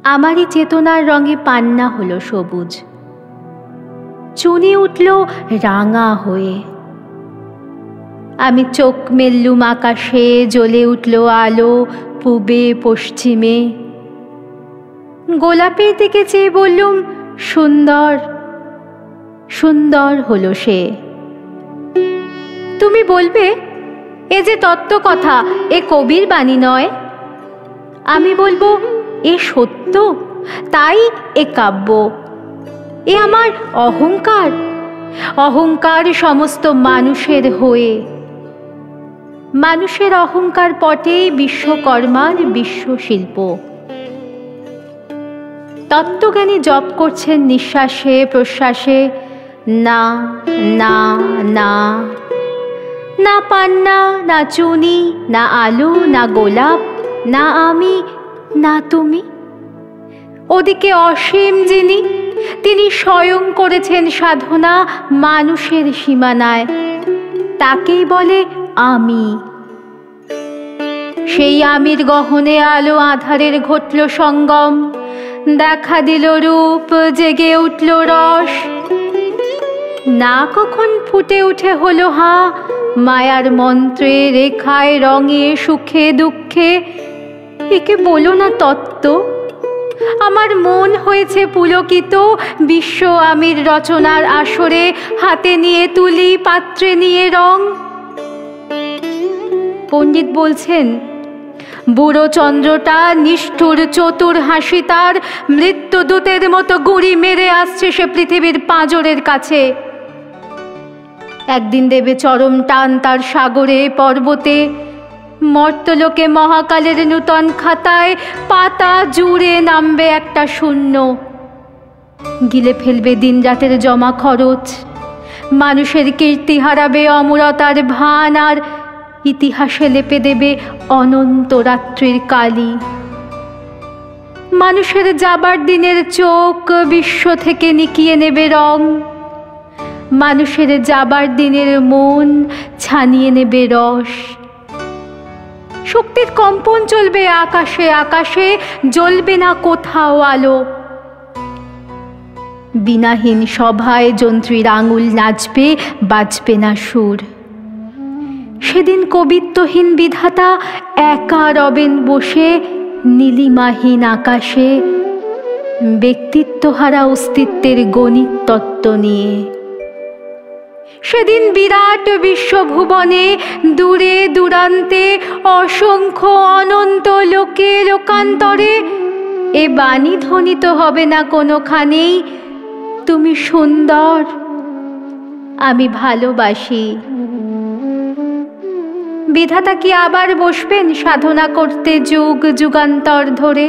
আমারই চেতনার রঙে পান্না হলো সবুজ, চুনি উঠল রাঙা হয়ে। আমি চোখ মেললুম আকাশে, জ্বলে উঠল আলো পূবে পশ্চিমে। গোলাপের দিকে চেয়ে বললুম, সুন্দর সুন্দর হলো সে। তুমি বলবে, এ যে তত্ত্ব কথা, এ কবির বাণী নয়। আমি বলবো, এ সত্য, তাই এ কাব্য। এ আমার অহংকার, অহংকার সমস্ত মানুষের হয়ে। মানুষের অহংকার পটে বিশ্বকর্মার বিশ্বশিল্প। তত্ত্বজ্ঞানী জপ করছেন নিঃশ্বাসে প্রশ্বাসে, না না না, না পান্না, না চুনি, না আলু, না গোলাপ, না আমি, না তুমি। ওদিকে অসীম যিনি, তিনি স্বয়ং করেছেন সাধনা মানুষের সীমানায়, তাকেই বলে আমি। সেই আমির গহনে আলো আধারের ঘটল সঙ্গম, দেখা দিল রূপ, জেগে উঠল রস। না কখন ফুটে উঠে হলো হাঁ, মায়ার মন্ত্রে, রেখায়, রঙে, সুখে দুঃখে। একে বলো না তত্ত্ব? আমার মন হয়েছে পুলকিত বিশ্ব আমির রচনার আসরে, হাতে নিয়ে তুলি, পাত্রে নিয়ে রং। পণ্ডিত বলছেন, বুড়ো চন্দ্রটা নিষ্ঠুর চতুর হাসি তার, মৃত্যুদূতের মতো গুঁড়ি মেরে আসছে সে পৃথিবীর পাঁজরের কাছে। একদিন দেবে চরম টান তার সাগরে পর্বতে, মর্তলোকে মহাকালের নূতন খাতায় পাতা জুড়ে নামবে একটা শূন্য। গিলে ফেলবে দিন রাতের জমা খরচ, মানুষের কীর্তি হারাবে অমরতার ভান, আর ইতিহাসে লেপে দেবে অনন্ত রাত্রির কালি। মানুষের যাবার দিনের চোখ বিশ্ব থেকে নিকিয়ে নেবে রং, মানুষের যাবার দিনের মন ছানিয়ে নেবে রস। শক্তির কম্পন চলবে আকাশে আকাশে, জ্বলবে না কোথাও আলো। বিনাহীন সভায় যন্ত্রীর আঙুল নাচবে, বাজবে না সুর। সেদিন কবিত্বহীন বিধাতা একা রবেন বসে নীলিমাহীন আকাশে, ব্যক্তিত্বহারা অস্তিত্বের গণিত তত্ত্ব নিয়ে। সেদিন বিরাট বিশ্বভুবনে দূরে দূরান্তে অসংখ্য অনন্ত লোকে লোকান্তরে এ বাণী ধ্বনিত হবে না কোনোখানেই, তুমি সুন্দর, আমি ভালোবাসি। বিধাতা কি আবার বসবেন সাধনা করতে যুগ যুগান্তর ধরে?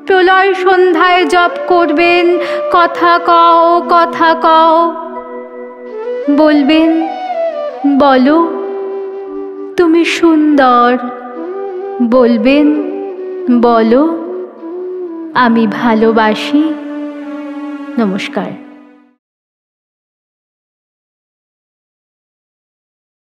প্রলয় সন্ধ্যায় জপ করবেন, কথা কও কথা কও, বলবেন, বলো তুমি সুন্দর, বলবেন, বলো আমি ভালোবাসি। নমস্কার।